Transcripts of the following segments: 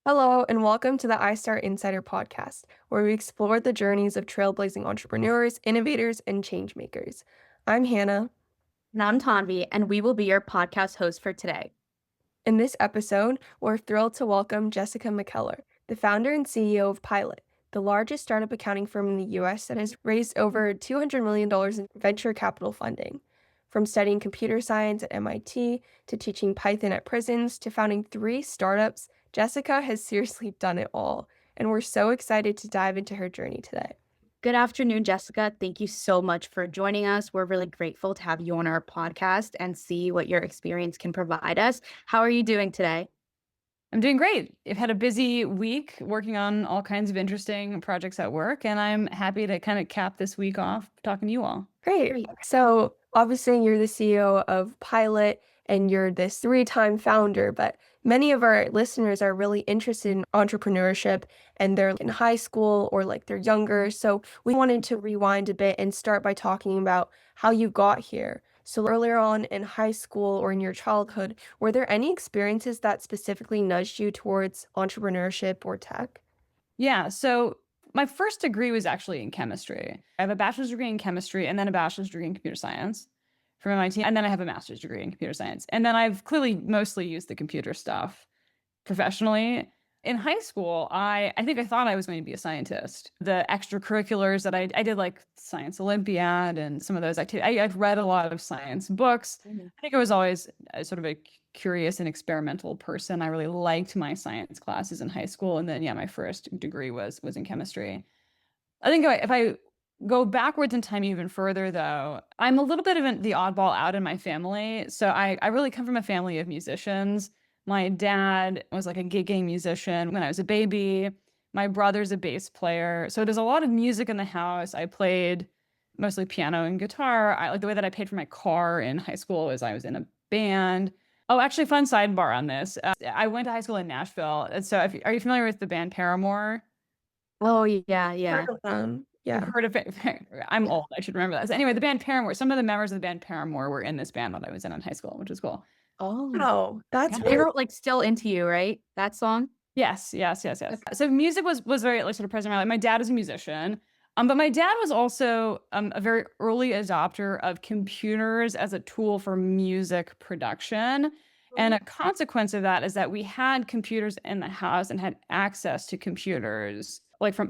Hello, and welcome to the iStart Insider podcast, where we explore the journeys of trailblazing entrepreneurs, innovators, and changemakers. I'm Hannah. And I'm Tanvee, and we will be your podcast host for today. In this episode, we're thrilled to welcome Jessica McKellar, the founder and CEO of Pilot, the largest startup accounting firm in the US that has raised over $200 million in venture capital funding. From studying computer science at MIT to teaching Python at prisons to founding 3 startups, Jessica has seriously done it all, and we're so excited to dive into her journey today. Good afternoon, Jessica. Thank you so much for joining us. We're really grateful to have you on our podcast and see what your experience can provide us. How are you doing today? I'm doing great. I've had a busy week working on all kinds of interesting projects at work, and I'm happy to kind of cap this week off talking to you all. Great. So obviously you're the CEO of Pilot and you're this 3-time founder, but many of our listeners are really interested in entrepreneurship and they're in high school or like they're younger. So we wanted to rewind a bit and start by talking about how you got here. So earlier on in high school or in your childhood, were there any experiences that specifically nudged you towards entrepreneurship or tech? Yeah, so my first degree was actually in chemistry. I have a bachelor's degree in chemistry and then a bachelor's degree in computer science from MIT, and then I have a master's degree in computer science. And then I've clearly mostly used the computer stuff professionally. In high school, I think I thought I was going to be a scientist. The extracurriculars that I did, like Science Olympiad and some of those activities, I've read a lot of science books. I think I was always sort of a curious and experimental person. I really liked my science classes in high school. And then, yeah, my first degree was in chemistry. I think if I go backwards in time even further, though, I'm a little bit of the oddball out in my family. So I really come from a family of musicians. My dad was like a gigging musician when I was a baby. My brother's a bass player. So there's a lot of music in the house. I played mostly piano and guitar. Like the way that I paid for my car in high school is I was in a band. Oh, actually, fun sidebar on this. I went to high school in Nashville. And so are you familiar with the band Paramore? Oh, yeah. Heard of them. You've Yeah. heard of it. I'm old. I should remember that. So anyway, the band Paramore, some of the members of the band Paramore were in this band that I was in high school, which was cool. Oh, Oh, that's Yeah. they really were like still into you, right? That song? Yes. Okay. So music was very like sort of present in my life. My dad is a musician, but my dad was also a very early adopter of computers as a tool for music production. And a consequence of that is that we had computers in the house and had access to computers, like from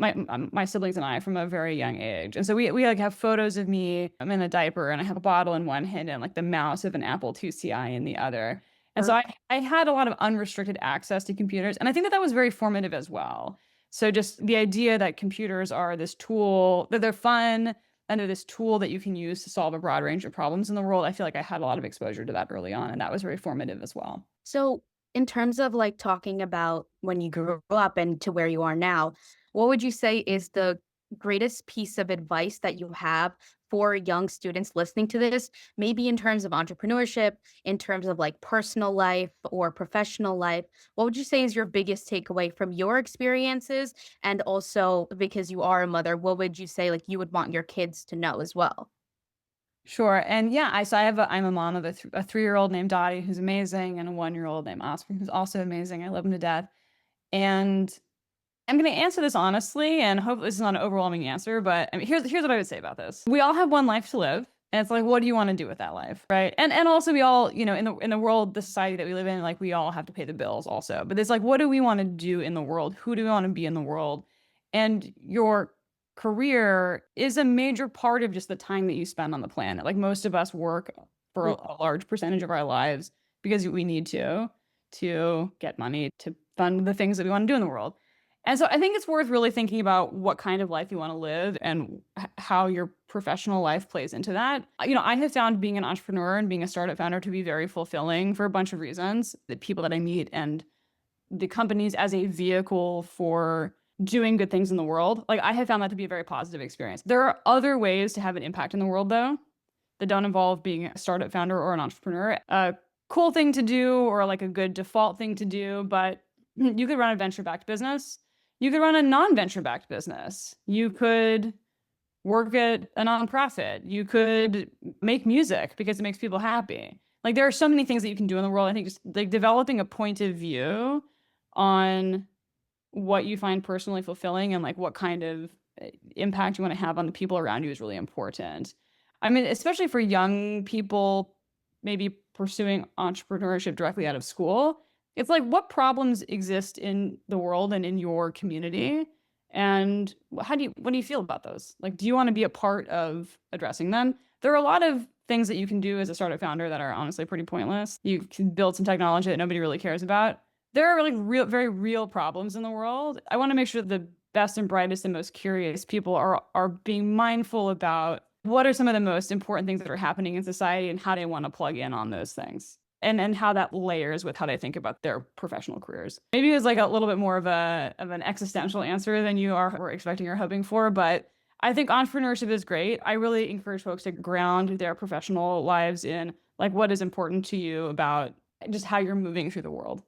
my siblings and I, from a very young age. And so we like have photos of me. I'm in a diaper and I have a bottle in one hand and like the mouse of an Apple IIci in the other. And so I had a lot of unrestricted access to computers. And I think that was very formative as well. So just the idea that computers are this tool, that they're fun, and they're this tool that you can use to solve a broad range of problems in the world. I feel like I had a lot of exposure to that early on, and that was very formative as well. So, in terms of like talking about when you grew up and to where you are now, what would you say is the greatest piece of advice that you have for young students listening to this? Maybe in terms of entrepreneurship, in terms of like personal life or professional life. What would you say is your biggest takeaway from your experiences? And also, because you are a mother, what would you say like you would want your kids to know as well? Sure. And yeah, I'm a mom of a 3-year-old named Dottie, who's amazing, and a 1-year-old named Oscar, who's also amazing. I love him to death. And I'm going to answer this honestly, and hopefully this is not an overwhelming answer, but I mean, here's what I would say about this. We all have one life to live, and it's like, what do you want to do with that life, right? And also we all, in the world, the society that we live in, like we all have to pay the bills also. But it's like, what do we want to do in the world? Who do we want to be in the world? And your career is a major part of just the time that you spend on the planet. Like most of us work for a large percentage of our lives because we need to get money to fund the things that we want to do in the world. And so I think it's worth really thinking about what kind of life you want to live and how your professional life plays into that. I have found being an entrepreneur and being a startup founder to be very fulfilling for a bunch of reasons. The people that I meet and the companies as a vehicle for doing good things in the world. Like I have found that to be a very positive experience. There are other ways to have an impact in the world though that don't involve being a startup founder or an entrepreneur. A cool thing to do or like a good default thing to do, but you could run a venture-backed business. You could run a non-venture-backed business. You could work at a nonprofit. You could make music because it makes people happy. Like there are so many things that you can do in the world. I think just like developing a point of view on what you find personally fulfilling and like what kind of impact you want to have on the people around you is really important. I mean, especially for young people, maybe pursuing entrepreneurship directly out of school, it's like what problems exist in the world and in your community? And what do you feel about those? Like, do you want to be a part of addressing them? There are a lot of things that you can do as a startup founder that are honestly pretty pointless. You can build some technology that nobody really cares about. There are really real, very real problems in the world. I want to make sure the best and brightest and most curious people are being mindful about what are some of the most important things that are happening in society and how they want to plug in on those things. And how that layers with how they think about their professional careers. Maybe it was like a little bit more of an existential answer than you were expecting or hoping for, but I think entrepreneurship is great. I really encourage folks to ground their professional lives in like what is important to you about just how you're moving through the world.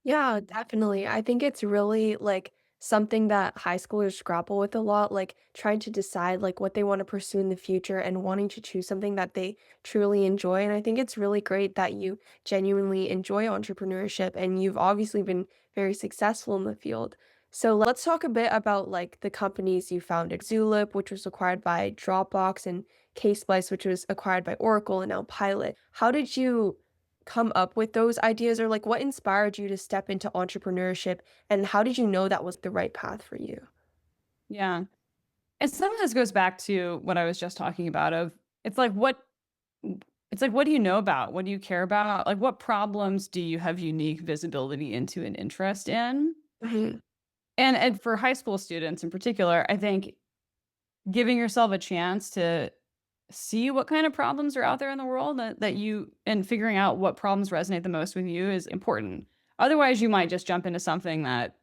Yeah, definitely. I think it's really like something that high schoolers grapple with a lot, like trying to decide like what they want to pursue in the future and wanting to choose something that they truly enjoy. And I think it's really great that you genuinely enjoy entrepreneurship and you've obviously been very successful in the field. So let's talk a bit about like the companies you founded. Zulip, which was acquired by Dropbox, and Ksplice, which was acquired by Oracle, and now Pilot. How did you come up with those ideas, or like what inspired you to step into entrepreneurship, and how did you know that was the right path for you? Yeah. And some of this goes back to what I was just talking about of it's like what do you know about? What do you care about? Like what problems do you have unique visibility into and interest in? Mhm. And for high school students in particular, I think giving yourself a chance to see what kind of problems are out there in the world that you and figuring out what problems resonate the most with you is important. Otherwise, you might just jump into something that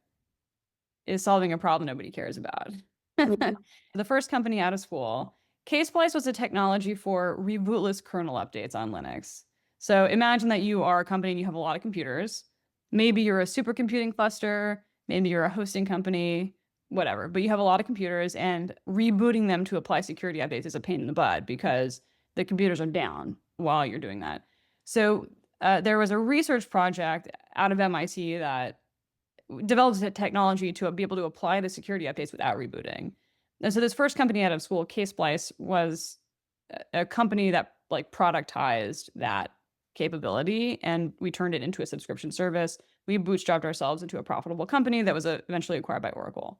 is solving a problem nobody cares about. Yeah. The first company out of school, Ksplice was a technology for rebootless kernel updates on Linux. So imagine that you are a company and you have a lot of computers. Maybe you're a supercomputing cluster, maybe you're a hosting company, whatever, but you have a lot of computers and rebooting them to apply security updates is a pain in the butt because the computers are down while you're doing that. So there was a research project out of MIT that developed a technology to be able to apply the security updates without rebooting. And so this first company out of school, Ksplice, was a company that like productized that capability, and we turned it into a subscription service. We bootstrapped ourselves into a profitable company that was eventually acquired by Oracle.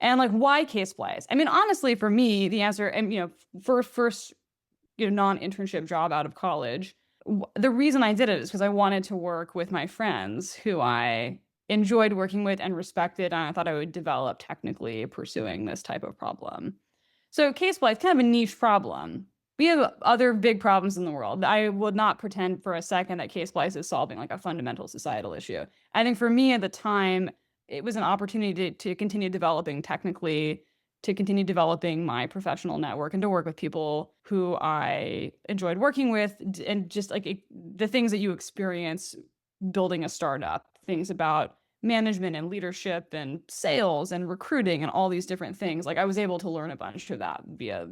And like, why Ksplice? I mean, honestly, for me, the answer, and for first non-internship job out of college, the reason I did it is because I wanted to work with my friends who I enjoyed working with and respected, and I thought I would develop technically pursuing this type of problem. So Ksplice, kind of a niche problem. We have other big problems in the world. I would not pretend for a second that Ksplice is solving like a fundamental societal issue. I think for me at the time, it was an opportunity to continue developing technically, to continue developing my professional network and to work with people who I enjoyed working with, and just like the things that you experience building a startup, things about management and leadership and sales and recruiting and all these different things. Like I was able to learn a bunch of that via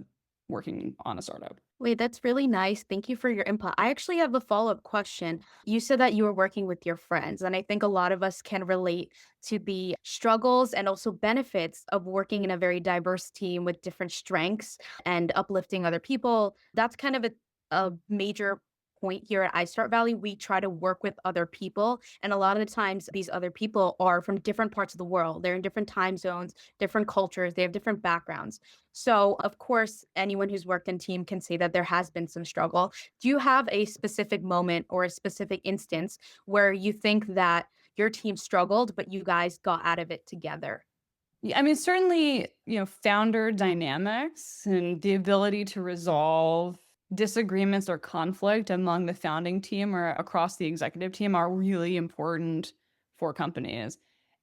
working on a startup. Wait, that's really nice. Thank you for your input. I actually have a follow-up question. You said that you were working with your friends, and I think a lot of us can relate to the struggles and also benefits of working in a very diverse team with different strengths and uplifting other people. That's kind of a major point here at iStart Valley. We try to work with other people, and a lot of the times these other people are from different parts of the world. They're in different time zones, different cultures, they have different backgrounds. So, of course, anyone who's worked in team can say that there has been some struggle. Do you have a specific moment or a specific instance where you think that your team struggled, but you guys got out of it together? Yeah, I mean, certainly, founder dynamics and the ability to resolve disagreements or conflict among the founding team or across the executive team are really important for companies.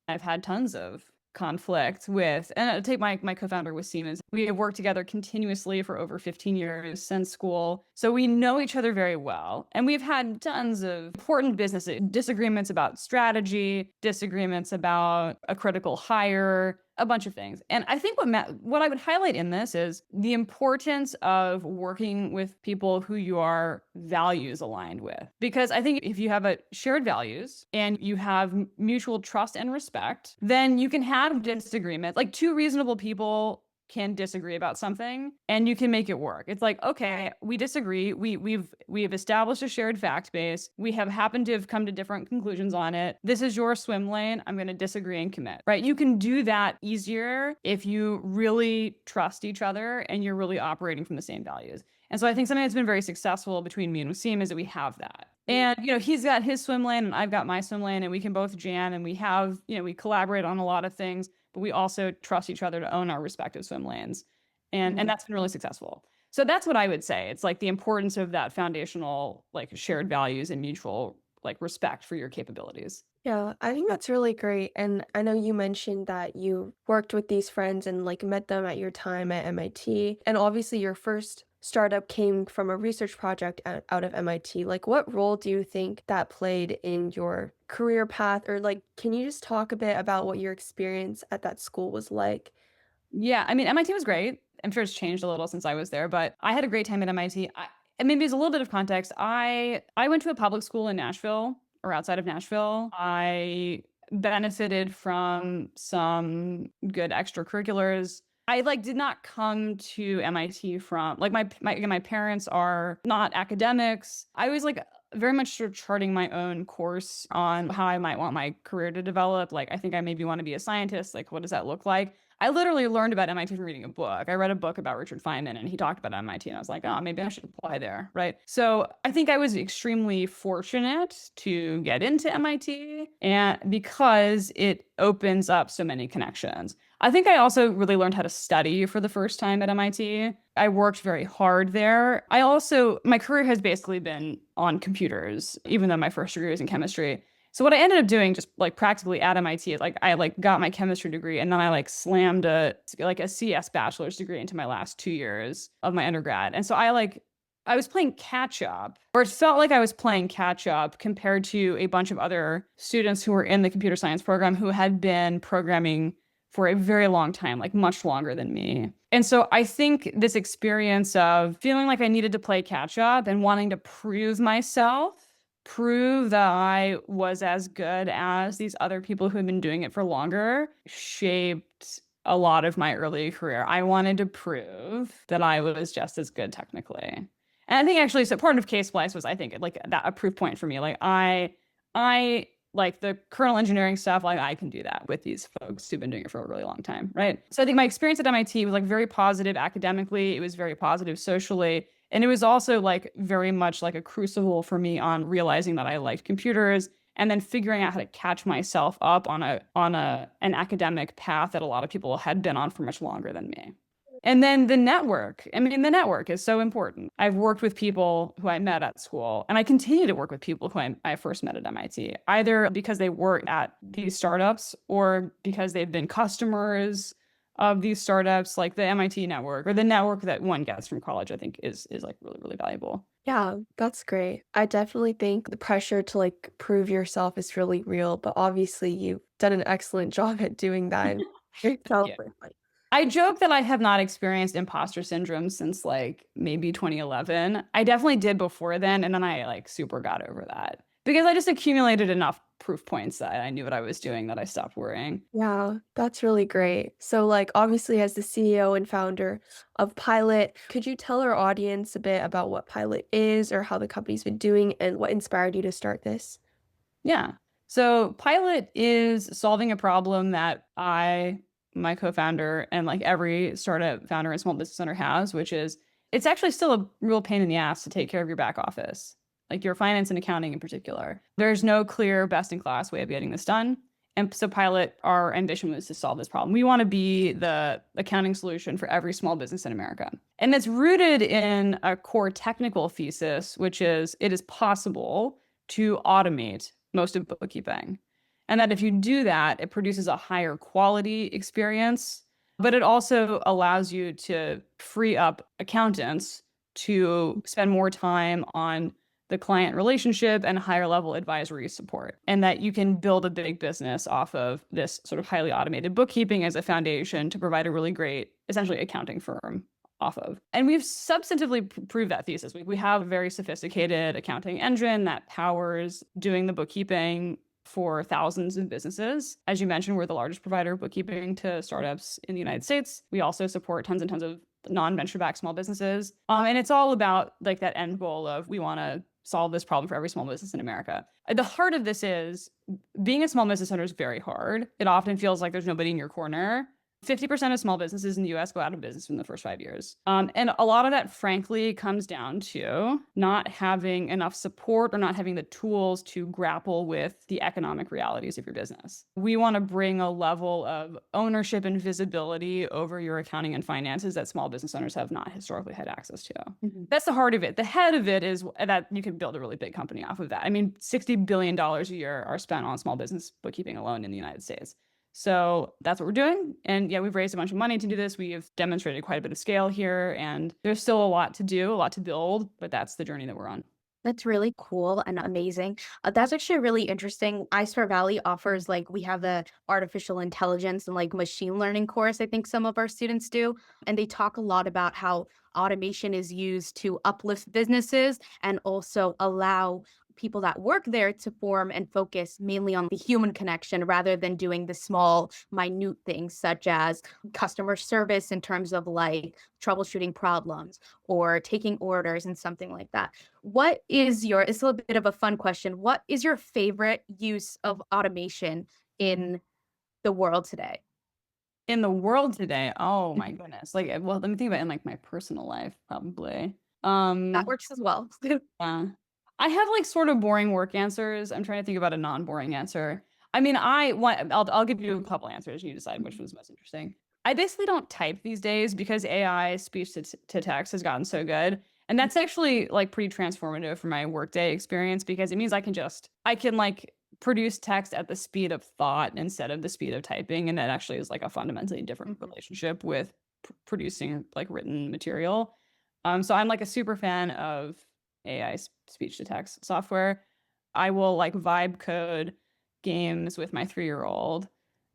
I've had tons of conflict with, and take my co-founder with Siemens. We have worked together continuously for over 15 years since school. So we know each other very well. And we've had tons of important business disagreements about strategy, disagreements about a critical hire, a bunch of things. And I think what I would highlight in this is the importance of working with people who you are values aligned with. Because I think if you have a shared values and you have mutual trust and respect, then you can have disagreements. Like two reasonable people can disagree about something and you can make it work. It's like, okay, we disagree. We've established a shared fact base. We have happened to have come to different conclusions on it. This is your swim lane. I'm going to disagree and commit, right? You can do that easier if you really trust each other and you're really operating from the same values. And so I think something that's been very successful between me and Wasim is that we have that. And, he's got his swim lane and I've got my swim lane and we can both jam and we have, we collaborate on a lot of things, but we also trust each other to own our respective swim lanes. And that's been really successful. So that's what I would say. It's like the importance of that foundational, like shared values and mutual like respect for your capabilities. Yeah, I think that's really great. And I know you mentioned that you worked with these friends and like met them at your time at MIT. And obviously, your first startup came from a research project out of MIT. Like, what role do you think that played in your career path? Or like, can you just talk a bit about what your experience at that school was like? Yeah, I mean, MIT was great. I'm sure it's changed a little since I was there, but I had a great time at MIT. And maybe as a little bit of context, I went to a public school in Nashville or outside of Nashville. I benefited from some good extracurriculars. I like did not come to MIT from like my parents are not academics. I was like very much sort of charting my own course on how I might want my career to develop. Like I think I maybe want to be a scientist. Like what does that look like? I literally learned about MIT from reading a book. I read a book about Richard Feynman and he talked about MIT and I was like, oh, maybe I should apply there, right? So I think I was extremely fortunate to get into MIT and because it opens up so many connections. I think I also really learned how to study for the first time at MIT. I worked very hard there. My career has basically been on computers, even though my first degree was in chemistry. So what I ended up doing just like practically at MIT is like I like got my chemistry degree and then I like slammed a CS bachelor's degree into my last 2 years of my undergrad. And so I was playing catch up, or it felt like I was playing catch up compared to a bunch of other students who were in the computer science program who had been programming for a very long time, like much longer than me. And so I think this experience of feeling like I needed to play catch up and wanting to prove that I was as good as these other people who had been doing it for longer shaped a lot of my early career. I wanted to prove that I was just as good technically. And I think actually so part of Case Splice was I think like that a proof point for me. Like I like the kernel engineering stuff, like I can do that with these folks who've been doing it for a really long time, right? So I think my experience at MIT was like very positive academically. It was very positive socially. And it was also like very much like a crucible for me on realizing that I liked computers and then figuring out how to catch myself up on an academic path that a lot of people had been on for much longer than me. And then the network. I mean, the network is so important. I've worked with people who I met at school, and I continue to work with people who I first met at MIT, either because they work at these startups or because they've been customers of these startups, like the MIT network or the network that one gets from college, I think is like really, really valuable. Yeah, that's great. I definitely think the pressure to like prove yourself is really real, but obviously you've done an excellent job at doing that. And yourself Yeah. with, like, I joke that I have not experienced imposter syndrome since like maybe 2011. I definitely did before then, and then I like super got over that because I just accumulated enough proof points that I knew what I was doing that I stopped worrying. yeah, that's really great. So, like, obviously, as the CEO and founder of Pilot, could you tell our audience a bit about what Pilot is or how the company's been doing and what inspired you to start this? Yeah. So Pilot is solving a problem that my co-founder, and like every startup founder and small business owner has, which is it's actually still a real pain in the ass to take care of your back office, like your finance and accounting in particular. There's no clear best-in-class way of getting this done. And so Pilot, our ambition was to solve this problem. We want to be the accounting solution for every small business in America. And it's rooted in a core technical thesis, which is it is possible to automate most of bookkeeping. And that if you do that, it produces a higher quality experience, but it also allows you to free up accountants to spend more time on the client relationship and higher level advisory support, and that you can build a big business off of this sort of highly automated bookkeeping as a foundation to provide a really great, essentially, accounting firm off of. And we've substantively proved that thesis. We have a very sophisticated accounting engine that powers doing the bookkeeping for thousands of businesses. As you mentioned, we're the largest provider of bookkeeping to startups in the United States. We also support tons and tons of non-venture backed small businesses. And it's all about like that end goal of we want to solve this problem for every small business in America. At the heart of this is being a small business owner is very hard. It often feels like there's nobody in your corner. 50% of small businesses in the US go out of business in the first 5 years. And a lot of that, frankly, comes down to not having enough support or not having the tools to grapple with the economic realities of your business. We want to bring a level of ownership and visibility over your accounting and finances that small business owners have not historically had access to. Mm-hmm. That's the heart of it. The head of it is that you can build a really big company off of that. I mean, $60 billion a year are spent on small business bookkeeping alone in the United States. So that's what we're doing. And yeah, we've raised a bunch of money to do this. We've demonstrated quite a bit of scale here, and there's still a lot to do, a lot to build, but that's the journey that we're on. That's really cool and amazing. That's actually really interesting. iStart Valley offers we have the artificial intelligence and machine learning course. I think some of our students do, and they talk a lot about how automation is used to uplift businesses and also allow people that work there to form and focus mainly on the human connection rather than doing the small, minute things such as customer service in terms of troubleshooting problems or taking orders and something like that. It's a little bit of a fun question. What is your favorite use of automation in the world today? In the world today, oh my goodness. Well, let me think about it in my personal life, probably. That works as well. Yeah. I have sort of boring work answers. I'm trying to think about a non-boring answer. I mean, I'll give you a couple answers and you decide which was most interesting. I basically don't type these days because AI speech to text has gotten so good. And that's actually pretty transformative for my workday experience because it means I can produce text at the speed of thought instead of the speed of typing. And that actually is a fundamentally different relationship with producing written material. So I'm a super fan of AI speech to text software. I will vibe code games with my 3-year-old,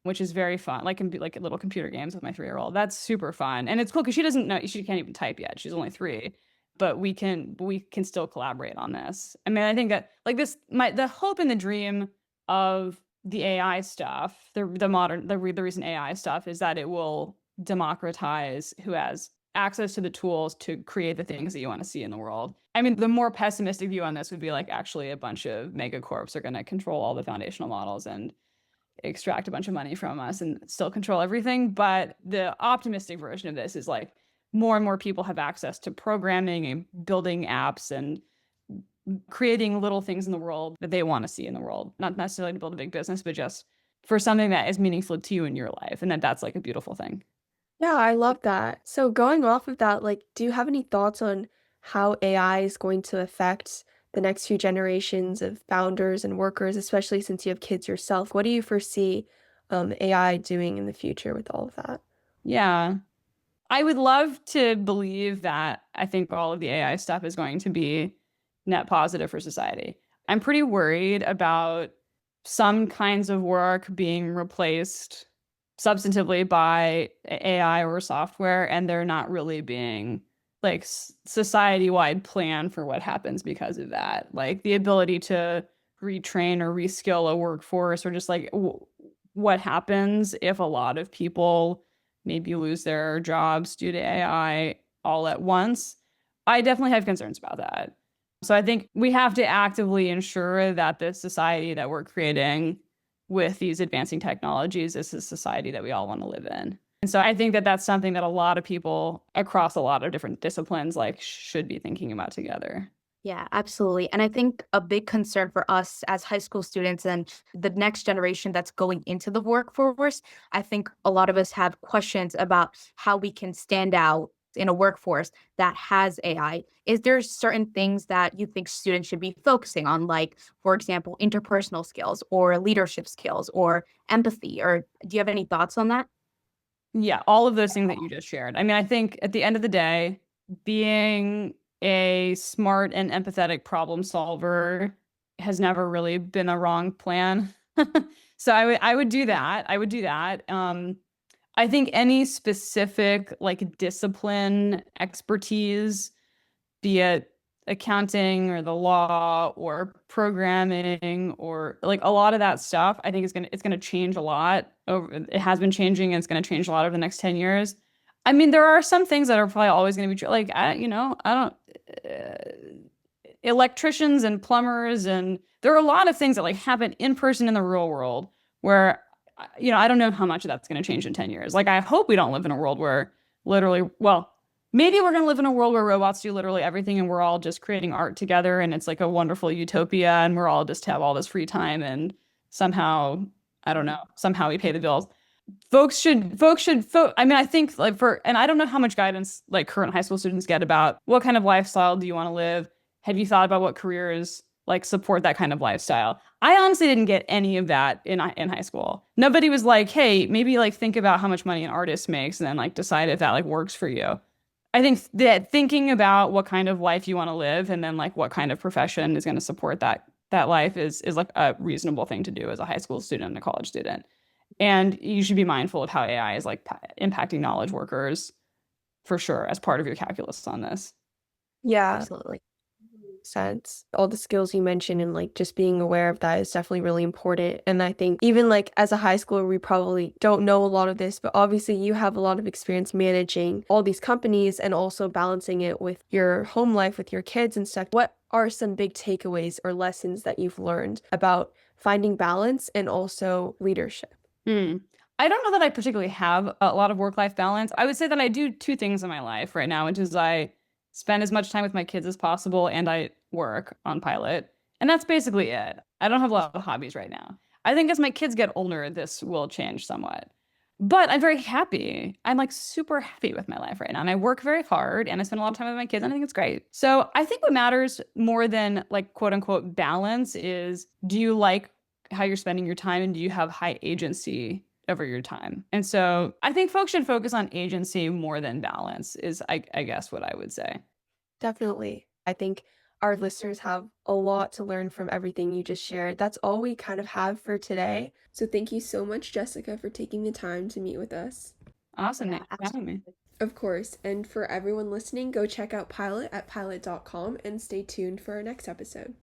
which is very fun. Little computer games with my 3-year-old. That's super fun. And it's cool because she can't even type yet. She's only 3. But we can still collaborate on this. I mean, I think that the hope and the dream of the AI stuff, the recent AI stuff is that it will democratize who has access to the tools to create the things that you want to see in the world. I mean, the more pessimistic view on this would be actually a bunch of megacorps are going to control all the foundational models and extract a bunch of money from us and still control everything. But the optimistic version of this is more and more people have access to programming and building apps and creating little things in the world that they want to see in the world. Not necessarily to build a big business, but just for something that is meaningful to you in your life. And that's a beautiful thing. Yeah, I love that. So going off of that, do you have any thoughts on how AI is going to affect the next few generations of founders and workers, especially since you have kids yourself? What do you foresee AI doing in the future with all of that? Yeah. I would love to believe that I think all of the AI stuff is going to be net positive for society. I'm pretty worried about some kinds of work being replaced substantively by AI or software, and there not really being society-wide plan for what happens because of that. The ability to retrain or reskill a workforce, or just what happens if a lot of people maybe lose their jobs due to AI all at once. I definitely have concerns about that. So I think we have to actively ensure that the society that we're creating with these advancing technologies is a society that we all want to live in. And so I think that that's something that a lot of people across a lot of different disciplines should be thinking about together. Yeah, absolutely. And I think a big concern for us as high school students and the next generation that's going into the workforce, I think a lot of us have questions about how we can stand out in a workforce that has AI. Is there certain things that you think students should be focusing on, for example, interpersonal skills or leadership skills or empathy? Or do you have any thoughts on that? Yeah, all of those things that you just shared. I mean, I think at the end of the day, being a smart and empathetic problem solver has never really been a wrong plan. So I would do that. I would do that. I think any specific like discipline expertise, be it accounting or the law or programming or like a lot of that stuff, I think it's gonna change a lot. It has been changing and it's gonna change a lot over the next 10 years. I mean, there are some things that are probably always gonna be true. Like I don't electricians and plumbers, and there are a lot of things that like happen in person in the real world where I don't know how much of that's going to change in 10 years. Like I hope we don't live in a world where literally, well, maybe we're going to live in a world where robots do literally everything and we're all just creating art together and it's like a wonderful utopia and we're all just have all this free time and somehow, I don't know, somehow we pay the bills. I mean, I think like and I don't know how much guidance like current high school students get about what kind of lifestyle do you want to live? Have you thought about what careers like support that kind of lifestyle? I honestly didn't get any of that in high school. Nobody was like, hey, maybe like think about how much money an artist makes and then like decide if that like works for you. I think that thinking about what kind of life you want to live and then like what kind of profession is going to support that life is like a reasonable thing to do as a high school student and a college student. And you should be mindful of how AI is like impacting knowledge workers for sure as part of your calculus on this. Yeah, Absolutely. sense. All the skills you mentioned and like just being aware of that is definitely really important. And I think even like as a high schooler, we probably don't know a lot of this, but obviously you have a lot of experience managing all these companies and also balancing it with your home life with your kids and stuff. What are some big takeaways or lessons that you've learned about finding balance and also leadership? I don't know that I particularly have a lot of work-life balance. I would say that I do two things in my life right now, which is I spend as much time with my kids as possible and I work on Pilot. And that's basically it. I don't have a lot of hobbies right now. I think as my kids get older, this will change somewhat. But I'm very happy. I'm like super happy with my life right now. And I work very hard and I spend a lot of time with my kids and I think it's great. So I think what matters more than like quote unquote balance is, do you like how you're spending your time and do you have high agency over your time? And so I think folks should focus on agency more than balance is I guess what I would say. Definitely. I think our listeners have a lot to learn from everything you just shared. That's all we kind of have for today. So thank you so much, Jessica, for taking the time to meet with us. Awesome. Yeah, Thanks for having me. Of course. And for everyone listening, go check out Pilot at pilot.com and stay tuned for our next episode.